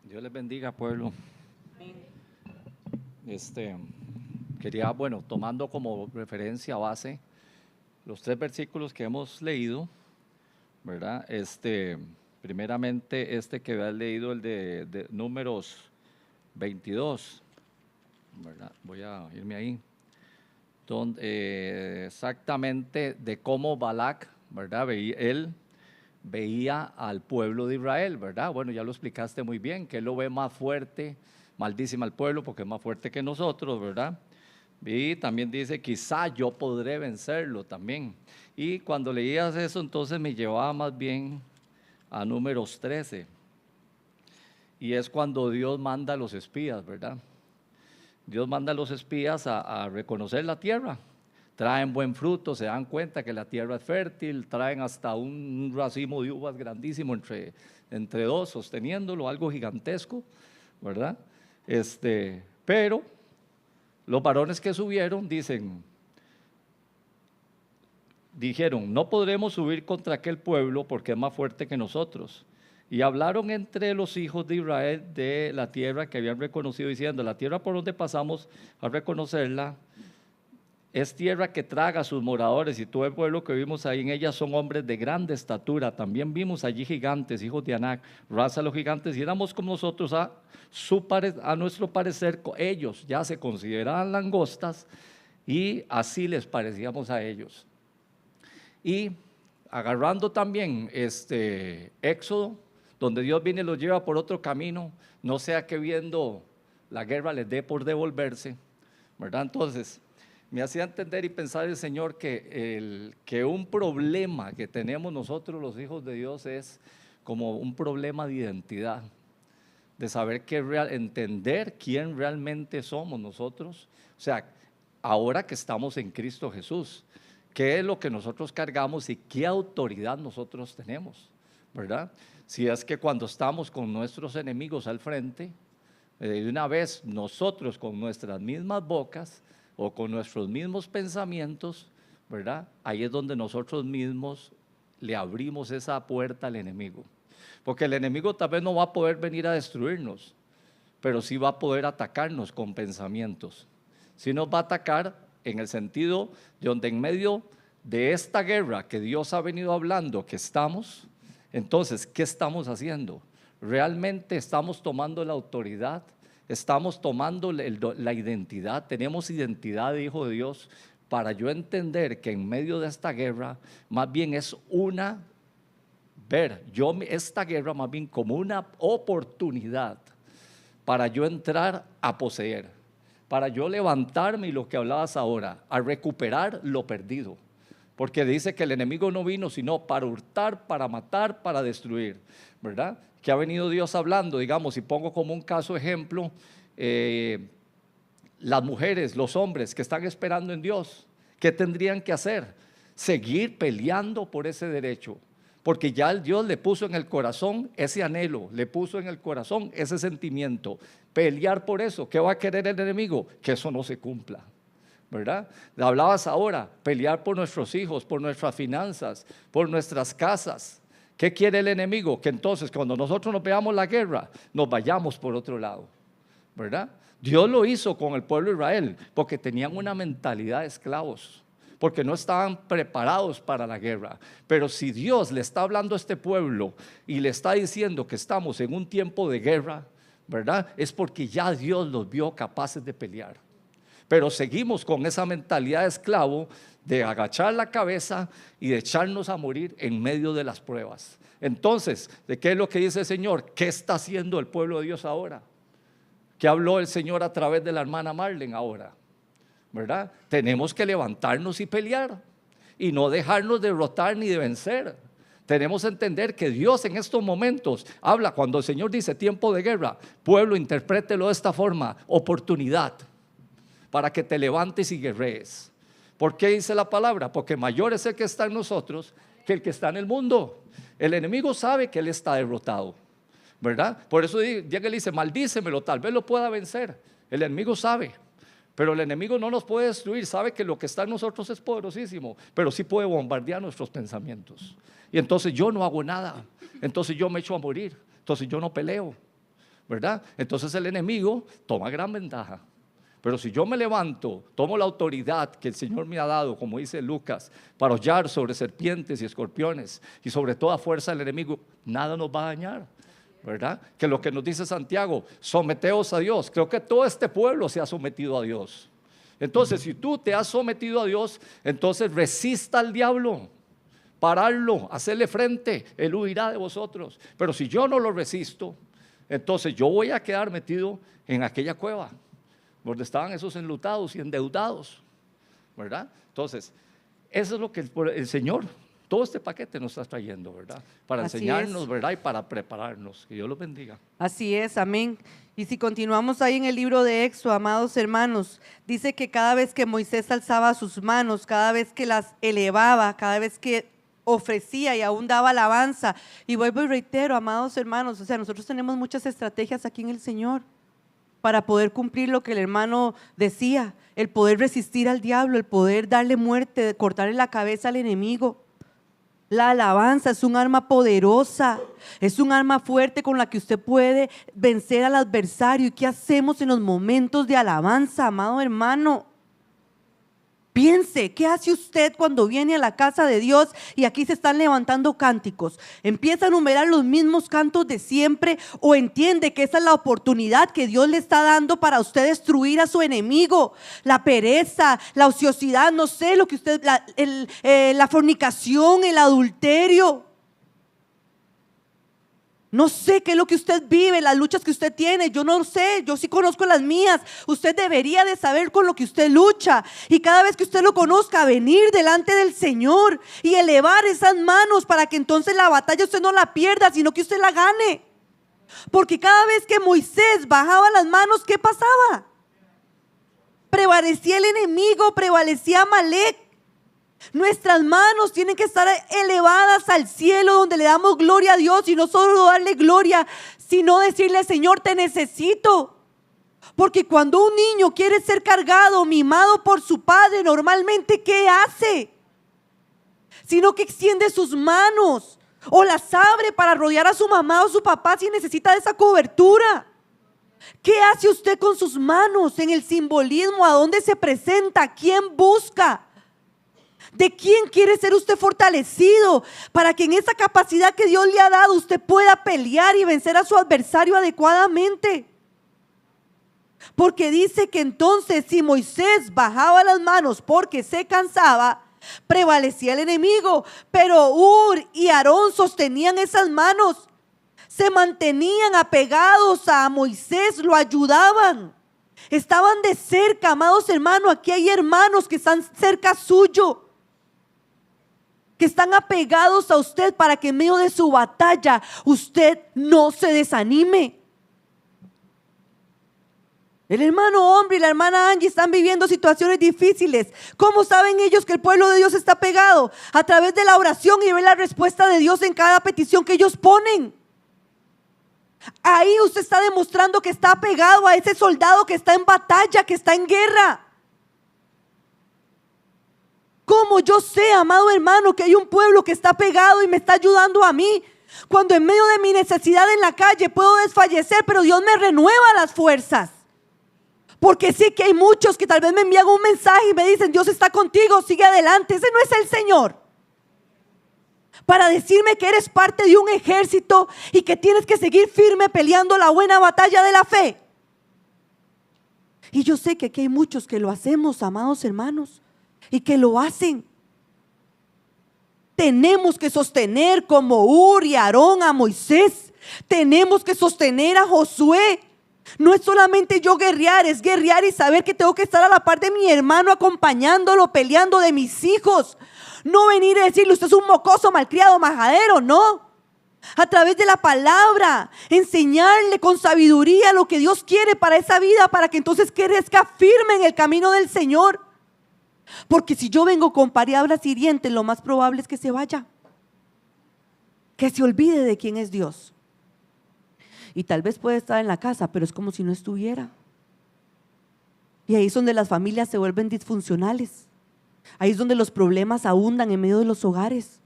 Dios les bendiga, pueblo. Quería, bueno, tomando como referencia base los 3 versículos que hemos leído, ¿verdad? Primeramente, que había leído, el de Números 22, ¿verdad? Voy a irme ahí. Donde, exactamente de cómo Balac, ¿verdad? Él veía al pueblo de Israel, ¿verdad? Bueno, ya lo explicaste muy bien, que él lo ve más fuerte, maldice al pueblo porque es más fuerte que nosotros, ¿verdad? Y también dice, quizá yo podré vencerlo también. Y cuando leías eso, entonces me llevaba más bien a Números 13. Y es cuando Dios manda a los espías, ¿verdad? Dios manda a los espías a reconocer la tierra. Traen buen fruto, se dan cuenta que la tierra es fértil, traen hasta un racimo de uvas grandísimo entre 2, sosteniéndolo, algo gigantesco, ¿verdad? Pero los varones que subieron dijeron, no podremos subir contra aquel pueblo porque es más fuerte que nosotros. Y hablaron entre los hijos de Israel de la tierra que habían reconocido, diciendo, la tierra por donde pasamos a reconocerla es tierra que traga a sus moradores, y todo el pueblo que vimos ahí en ella son hombres de grande estatura. También vimos allí gigantes, hijos de Anac, raza de los gigantes, y éramos como nosotros a nuestro parecer. Ellos ya se consideraban langostas y así les parecíamos a ellos. Y agarrando también Éxodo, donde Dios viene y los lleva por otro camino, no sea que viendo la guerra les dé por devolverse, ¿verdad? Entonces, me hacía entender y pensar el Señor que un problema que tenemos nosotros los hijos de Dios es como un problema de identidad, de saber entender quién realmente somos nosotros. O sea, ahora que estamos en Cristo Jesús, qué es lo que nosotros cargamos y qué autoridad nosotros tenemos, ¿verdad? Si es que cuando estamos con nuestros enemigos al frente, de una vez nosotros con nuestras mismas bocas o con nuestros mismos pensamientos, ¿verdad? Ahí es donde nosotros mismos le abrimos esa puerta al enemigo. Porque el enemigo tal vez no va a poder venir a destruirnos, pero sí va a poder atacarnos con pensamientos. Sí nos va a atacar en el sentido de donde en medio de esta guerra que Dios ha venido hablando que estamos, entonces, ¿qué estamos haciendo? ¿Realmente estamos tomando la autoridad? ¿Estamos tomando la identidad? ¿Tenemos identidad de hijo de Dios? Para yo entender que en medio de esta guerra, más bien es esta guerra más bien como una oportunidad para yo entrar a poseer, para yo levantarme, y lo que hablabas ahora, a recuperar lo perdido. Porque dice que el enemigo no vino sino para hurtar, para matar, para destruir, ¿verdad? Que ha venido Dios hablando, digamos, y pongo como un caso ejemplo, las mujeres, los hombres que están esperando en Dios, ¿qué tendrían que hacer? Seguir peleando por ese derecho, porque ya Dios le puso en el corazón ese anhelo, le puso en el corazón ese sentimiento, pelear por eso. ¿Qué va a querer el enemigo? Que eso no se cumpla, ¿verdad? Hablabas ahora, pelear por nuestros hijos, por nuestras finanzas, por nuestras casas. ¿Qué quiere el enemigo? Que entonces cuando nosotros nos veamos la guerra, nos vayamos por otro lado, ¿verdad? Dios lo hizo con el pueblo de Israel porque tenían una mentalidad de esclavos, porque no estaban preparados para la guerra. Pero si Dios le está hablando a este pueblo y le está diciendo que estamos en un tiempo de guerra, ¿verdad? Es porque ya Dios los vio capaces de pelear. Pero seguimos con esa mentalidad de esclavo, de agachar la cabeza y de echarnos a morir en medio de las pruebas. Entonces, ¿de qué es lo que dice el Señor? ¿Qué está haciendo el pueblo de Dios ahora? ¿Qué habló el Señor a través de la hermana Marlene ahora? ¿Verdad? Tenemos que levantarnos y pelear y no dejarnos derrotar ni de vencer. Tenemos que entender que Dios en estos momentos habla, cuando el Señor dice tiempo de guerra, pueblo, interprételo de esta forma: oportunidad para que te levantes y guerrees. ¿Por qué dice la palabra? Porque mayor es el que está en nosotros que el que está en el mundo. El enemigo sabe que él está derrotado, ¿verdad? Por eso llega y le dice: maldícemelo, tal vez lo pueda vencer. El enemigo sabe, pero el enemigo no nos puede destruir. Sabe que lo que está en nosotros es poderosísimo, pero sí puede bombardear nuestros pensamientos. Y entonces yo no hago nada, entonces yo me echo a morir, entonces yo no peleo, ¿verdad? Entonces el enemigo toma gran ventaja. Pero si yo me levanto, tomo la autoridad que el Señor me ha dado, como dice Lucas, para hollar sobre serpientes y escorpiones y sobre toda fuerza del enemigo, nada nos va a dañar, ¿verdad? Que lo que nos dice Santiago: someteos a Dios. Creo que todo este pueblo se ha sometido a Dios. Entonces, si tú te has sometido a Dios, entonces resista al diablo, pararlo, hacerle frente, él huirá de vosotros. Pero si yo no lo resisto, entonces yo voy a quedar metido en aquella cueva donde estaban esos enlutados y endeudados, ¿verdad? Entonces, eso es lo que el Señor, todo este paquete nos está trayendo, ¿verdad? Para Así enseñarnos, es. ¿verdad? Y para prepararnos. Que Dios los bendiga. Así es, amén. Y si continuamos ahí en el libro de Éxodo, amados hermanos, dice que cada vez que Moisés alzaba sus manos, cada vez que las elevaba, cada vez que ofrecía y aún daba alabanza, y vuelvo y reitero, amados hermanos, o sea, nosotros tenemos muchas estrategias aquí en el Señor para poder cumplir lo que el hermano decía, el poder resistir al diablo, el poder darle muerte, cortarle la cabeza al enemigo. La alabanza es un arma poderosa, es un arma fuerte con la que usted puede vencer al adversario. ¿Y qué hacemos en los momentos de alabanza, amado hermano? Piense, ¿qué hace usted cuando viene a la casa de Dios y aquí se están levantando cánticos? ¿Empieza a enumerar los mismos cantos de siempre o entiende que esa es la oportunidad que Dios le está dando para usted destruir a su enemigo? La pereza, la ociosidad, no sé, lo que usted, la fornicación, el adulterio. No sé qué es lo que usted vive, las luchas que usted tiene, yo no sé, yo sí conozco las mías. Usted debería de saber con lo que usted lucha y cada vez que usted lo conozca, venir delante del Señor y elevar esas manos para que entonces la batalla usted no la pierda, sino que usted la gane. Porque cada vez que Moisés bajaba las manos, ¿qué pasaba? Prevalecía el enemigo, prevalecía Amalek. Nuestras manos tienen que estar elevadas al cielo, donde le damos gloria a Dios, y no solo darle gloria, sino decirle: Señor, te necesito. Porque cuando un niño quiere ser cargado, mimado por su padre, normalmente ¿qué hace? Sino que extiende sus manos o las abre para rodear a su mamá o su papá si necesita de esa cobertura. ¿Qué hace usted con sus manos en el simbolismo? ¿A dónde se presenta? ¿A quién busca? ¿De quién quiere ser usted fortalecido para que en esa capacidad que Dios le ha dado usted pueda pelear y vencer a su adversario adecuadamente? Porque dice que entonces si Moisés bajaba las manos porque se cansaba, prevalecía el enemigo, pero Ur y Aarón sostenían esas manos, se mantenían apegados a Moisés, lo ayudaban, estaban de cerca. Amados hermanos, aquí hay hermanos que están cerca suyo, que están apegados a usted para que en medio de su batalla usted no se desanime. El hermano hombre y la hermana Angie están viviendo situaciones difíciles. ¿Cómo saben ellos que el pueblo de Dios está pegado? A través de la oración y ver la respuesta de Dios en cada petición que ellos ponen. Ahí usted está demostrando que está apegado a ese soldado que está en batalla, que está en guerra. ¿Cómo yo sé, amado hermano, que hay un pueblo que está pegado y me está ayudando a mí? Cuando en medio de mi necesidad en la calle puedo desfallecer, pero Dios me renueva las fuerzas. Porque sé que hay muchos que tal vez me envían un mensaje y me dicen: Dios está contigo, sigue adelante. Ese no es el Señor. Para decirme que eres parte de un ejército y que tienes que seguir firme peleando la buena batalla de la fe. Y yo sé que aquí hay muchos que lo hacemos, amados hermanos, y que lo hacen. Tenemos que sostener como Ur y Aarón a Moisés. Tenemos que sostener a Josué. No es solamente yo guerrear, es guerrear y saber que tengo que estar a la par de mi hermano, acompañándolo, peleando, de mis hijos. No venir y decirle: usted es un mocoso, malcriado, majadero. No. A través de la palabra, enseñarle con sabiduría lo que Dios quiere para esa vida, para que entonces crezca firme en el camino del Señor. Porque si yo vengo con palabras hirientes, lo más probable es que se vaya, que se olvide de quién es Dios. Y tal vez puede estar en la casa, pero es como si no estuviera. Y ahí es donde las familias se vuelven disfuncionales. Ahí es donde los problemas abundan en medio de los hogares.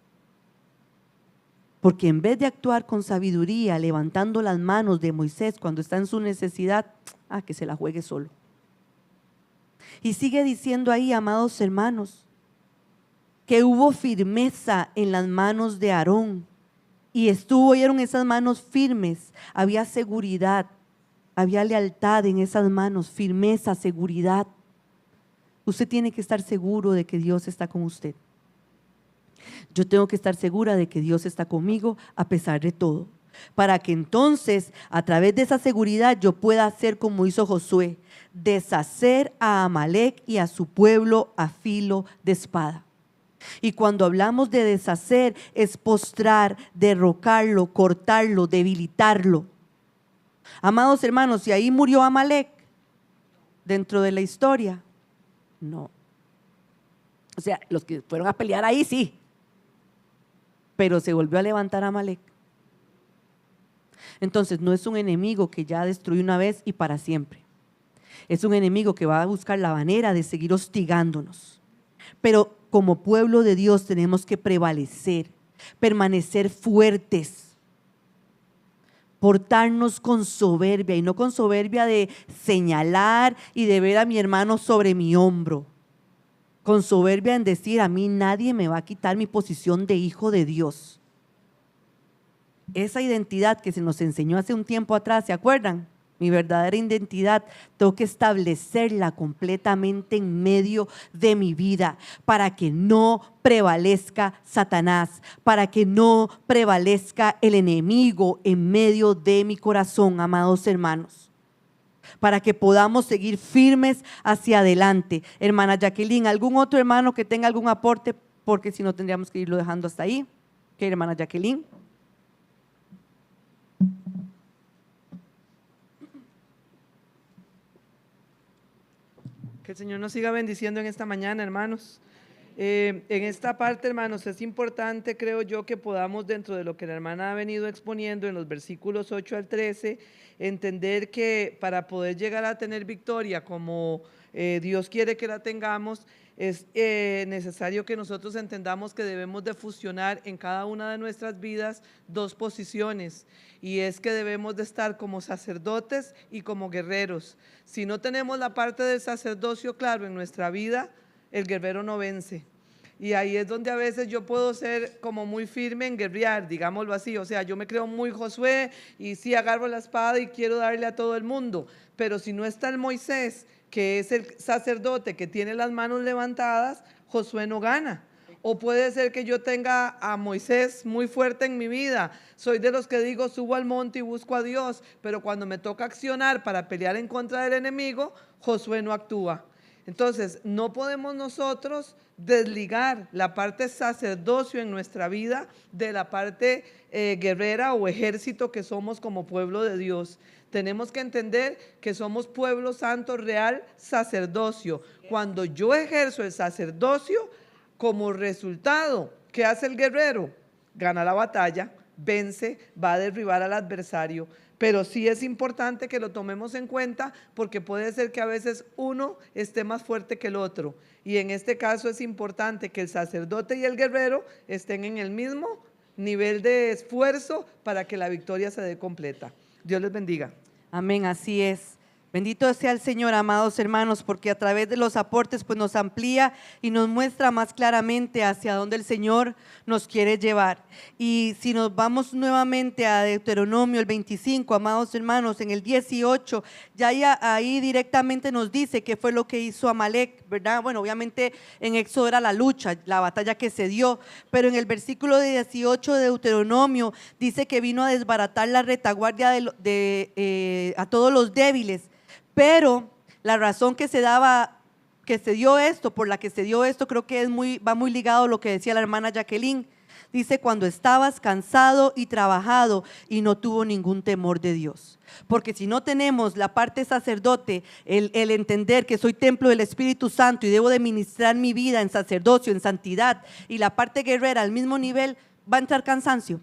Porque en vez de actuar con sabiduría, levantando las manos de Moisés cuando está en su necesidad, que se la juegue solo. Y sigue diciendo ahí, amados hermanos, que hubo firmeza en las manos de Aarón. Y oyeron esas manos firmes, había seguridad, había lealtad en esas manos, firmeza, seguridad. Usted tiene que estar seguro de que Dios está con usted. Yo tengo que estar segura de que Dios está conmigo a pesar de todo, para que entonces a través de esa seguridad yo pueda hacer como hizo Josué, deshacer a Amalec y a su pueblo a filo de espada. Y cuando hablamos de deshacer, es postrar, derrocarlo, cortarlo, debilitarlo. Amados hermanos, ¿y ahí murió Amalec dentro de la historia? No. O sea, los que fueron a pelear ahí sí, pero se volvió a levantar Amalec. Entonces no es un enemigo que ya destruyó una vez y para siempre. Es un enemigo que va a buscar la manera de seguir hostigándonos. Pero como pueblo de Dios tenemos que prevalecer, permanecer fuertes, portarnos con soberbia, y no con soberbia de señalar y de ver a mi hermano sobre mi hombro, con soberbia en decir: a mí nadie me va a quitar mi posición de hijo de Dios. Esa identidad que se nos enseñó hace un tiempo atrás, ¿se acuerdan? Mi verdadera identidad, tengo que establecerla completamente en medio de mi vida para que no prevalezca Satanás, para que no prevalezca el enemigo en medio de mi corazón, amados hermanos, para que podamos seguir firmes hacia adelante. Hermana Jacqueline, ¿algún otro hermano que tenga algún aporte? Porque si no tendríamos que irlo dejando hasta ahí. ¿Qué, hermana Jacqueline? Que el Señor nos siga bendiciendo en esta mañana, hermanos. En esta parte, hermanos, es importante, creo yo, que podamos, dentro de lo que la hermana ha venido exponiendo en los versículos 8 al 13, entender que para poder llegar a tener victoria como Dios quiere que la tengamos, es necesario que nosotros entendamos que debemos de fusionar en cada una de nuestras vidas dos posiciones, y es que debemos de estar como sacerdotes y como guerreros. Si no tenemos la parte del sacerdocio claro en nuestra vida, el guerrero no vence. Y ahí es donde a veces yo puedo ser como muy firme en guerrear, digámoslo así. O sea, yo me creo muy Josué y sí agarro la espada y quiero darle a todo el mundo. Pero si no está el Moisés, que es el sacerdote que tiene las manos levantadas, Josué no gana. O puede ser que yo tenga a Moisés muy fuerte en mi vida. Soy de los que digo, subo al monte y busco a Dios, pero cuando me toca accionar para pelear en contra del enemigo, Josué no actúa. Entonces, no podemos nosotros desligar la parte sacerdocio en nuestra vida de la parte guerrera o ejército que somos como pueblo de Dios. Tenemos que entender que somos pueblo santo, real, sacerdocio. Cuando yo ejerzo el sacerdocio, como resultado, ¿qué hace el guerrero? Gana la batalla, vence, va a derribar al adversario. pero sí es importante que lo tomemos en cuenta porque puede ser que a veces uno esté más fuerte que el otro. Y en este caso es importante que el sacerdote y el guerrero estén en el mismo nivel de esfuerzo para que la victoria se dé completa. Dios les bendiga. Amén, así es. Bendito sea el Señor, amados hermanos, porque a través de los aportes pues nos amplía y nos muestra más claramente hacia dónde el Señor nos quiere llevar. Y si nos vamos nuevamente a Deuteronomio el 25, amados hermanos, en el 18, ya ahí directamente nos dice qué fue lo que hizo Amalek, ¿verdad? Bueno, obviamente en Éxodo era la lucha, la batalla que se dio, pero en el versículo 18 de Deuteronomio dice que vino a desbaratar la retaguardia a todos los débiles. Pero la razón que se dio esto, por la que se dio esto, creo que va muy ligado a lo que decía la hermana Jacqueline. Dice, cuando estabas cansado y trabajado y no tuvo ningún temor de Dios. Porque si no tenemos la parte sacerdote, el entender que soy templo del Espíritu Santo y debo de ministrar mi vida en sacerdocio, en santidad, y la parte guerrera al mismo nivel, va a entrar cansancio.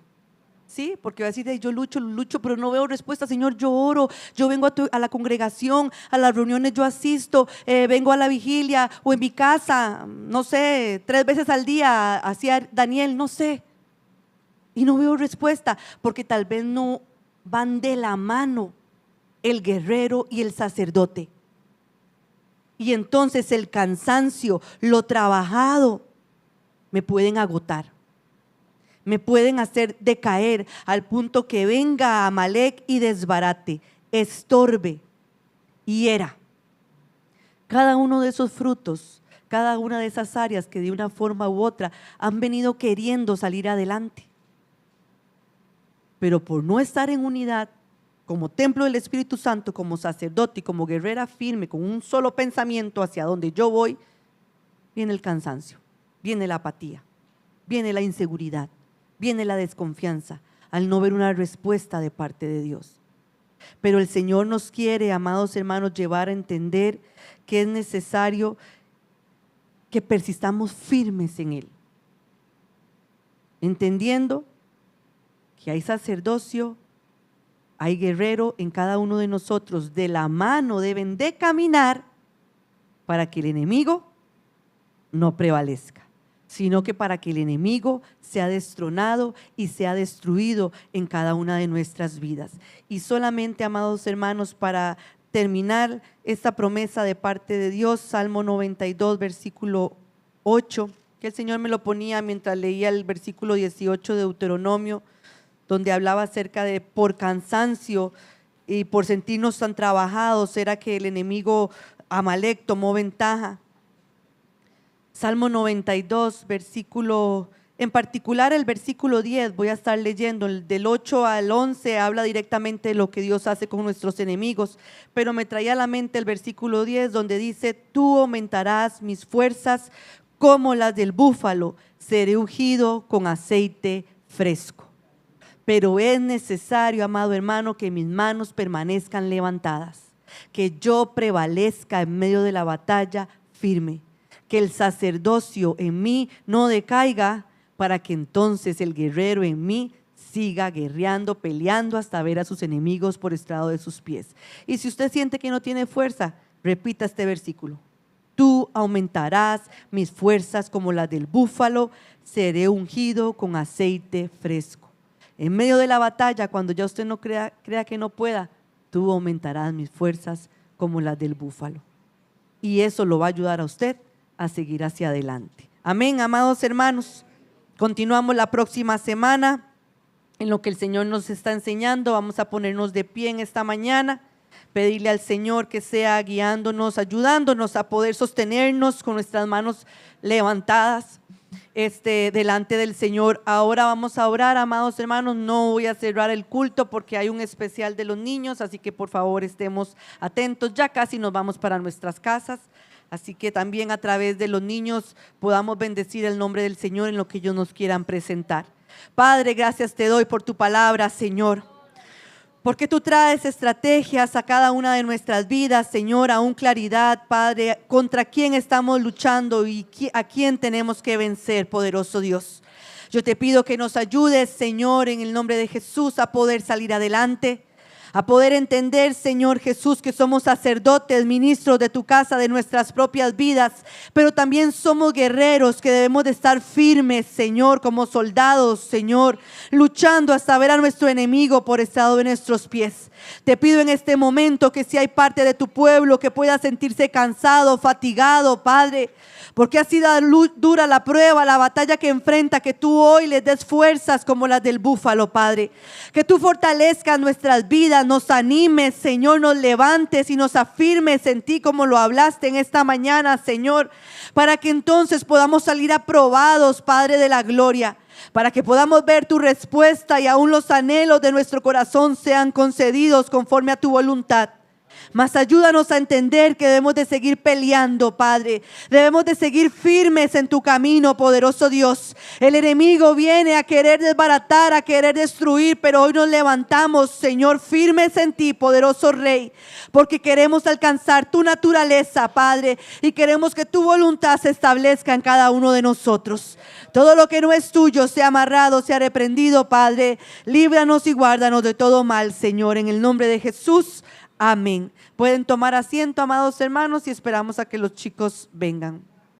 Sí, porque va a decir, yo lucho, pero no veo respuesta. Señor, yo oro, yo vengo a la congregación, a las reuniones yo asisto, vengo a la vigilia o en mi casa, no sé, 3 veces al día, hacía Daniel, no sé. Y no veo respuesta, porque tal vez no van de la mano el guerrero y el sacerdote. Y entonces el cansancio, lo trabajado, me pueden agotar. Me pueden hacer decaer al punto que venga Amalek y desbarate, estorbe, hiera. Cada uno de esos frutos, cada una de esas áreas que de una forma u otra han venido queriendo salir adelante. Pero por no estar en unidad, como templo del Espíritu Santo, como sacerdote y como guerrera firme, con un solo pensamiento hacia donde yo voy, viene el cansancio, viene la apatía, viene la inseguridad. Viene la desconfianza al no ver una respuesta de parte de Dios. Pero el Señor nos quiere, amados hermanos, llevar a entender que es necesario que persistamos firmes en Él. Entendiendo que hay sacerdocio, hay guerrero en cada uno de nosotros. De la mano deben de caminar para que el enemigo no prevalezca, sino que para que el enemigo sea destronado y sea destruido en cada una de nuestras vidas. Y solamente, amados hermanos, para terminar esta promesa de parte de Dios, Salmo 92, versículo 8, que el Señor me lo ponía mientras leía el versículo 18 de Deuteronomio, donde hablaba acerca de por cansancio y por sentirnos tan trabajados, era que el enemigo Amalek tomó ventaja. Salmo 92, versículo, en particular el versículo 10, voy a estar leyendo, del 8 al 11 habla directamente de lo que Dios hace con nuestros enemigos, pero me traía a la mente el versículo 10 donde dice, tú aumentarás mis fuerzas como las del búfalo, seré ungido con aceite fresco. Pero es necesario, amado hermano, que mis manos permanezcan levantadas, que yo prevalezca en medio de la batalla firme, que el sacerdocio en mí no decaiga, para que entonces el guerrero en mí siga guerreando, peleando hasta ver a sus enemigos por estrado de sus pies. Y si usted siente que no tiene fuerza, repita este versículo. Tú aumentarás mis fuerzas como las del búfalo, seré ungido con aceite fresco. En medio de la batalla, cuando ya usted no crea que no pueda, tú aumentarás mis fuerzas como las del búfalo. Y eso lo va a ayudar a usted a seguir hacia adelante. Amén, amados hermanos. Continuamos la próxima semana en lo que el Señor nos está enseñando. Vamos a ponernos de pie en esta mañana, pedirle al Señor que sea guiándonos, ayudándonos a poder sostenernos con nuestras manos levantadas delante del Señor. Ahora vamos a orar, amados hermanos. No voy a cerrar el culto porque hay un especial de los niños, así que por favor estemos atentos. Ya casi nos vamos para nuestras casas. Así que también a través de los niños podamos bendecir el nombre del Señor en lo que ellos nos quieran presentar. Padre, gracias te doy por tu palabra, Señor, porque tú traes estrategias a cada una de nuestras vidas, Señor, aún claridad, Padre, contra quién estamos luchando y a quién tenemos que vencer, poderoso Dios. Yo te pido que nos ayudes, Señor, en el nombre de Jesús, a poder salir adelante, a poder entender, Señor Jesús, que somos sacerdotes, ministros de tu casa, de nuestras propias vidas, pero también somos guerreros que debemos de estar firmes, Señor, como soldados, Señor, luchando hasta ver a nuestro enemigo por estrado de nuestros pies. Te pido en este momento que si hay parte de tu pueblo que pueda sentirse cansado, fatigado, Padre, porque ha sido dura la prueba, la batalla que enfrenta, que tú hoy les des fuerzas como las del búfalo, Padre. Que tú fortalezcas nuestras vidas, nos animes, Señor, nos levantes y nos afirmes en ti como lo hablaste en esta mañana, Señor, para que entonces podamos salir aprobados, Padre de la gloria, para que podamos ver tu respuesta y aún los anhelos de nuestro corazón sean concedidos conforme a tu voluntad. Mas ayúdanos a entender que debemos de seguir peleando, Padre. Debemos de seguir firmes en tu camino, poderoso Dios. El enemigo viene a querer desbaratar, a querer destruir, pero hoy nos levantamos, Señor, firmes en ti, poderoso Rey, porque queremos alcanzar tu naturaleza, Padre, y queremos que tu voluntad se establezca en cada uno de nosotros. Todo lo que no es tuyo sea amarrado, sea reprendido, Padre. Líbranos y guárdanos de todo mal, Señor, en el nombre de Jesús. Amén. Pueden tomar asiento, amados hermanos, y esperamos a que los chicos vengan.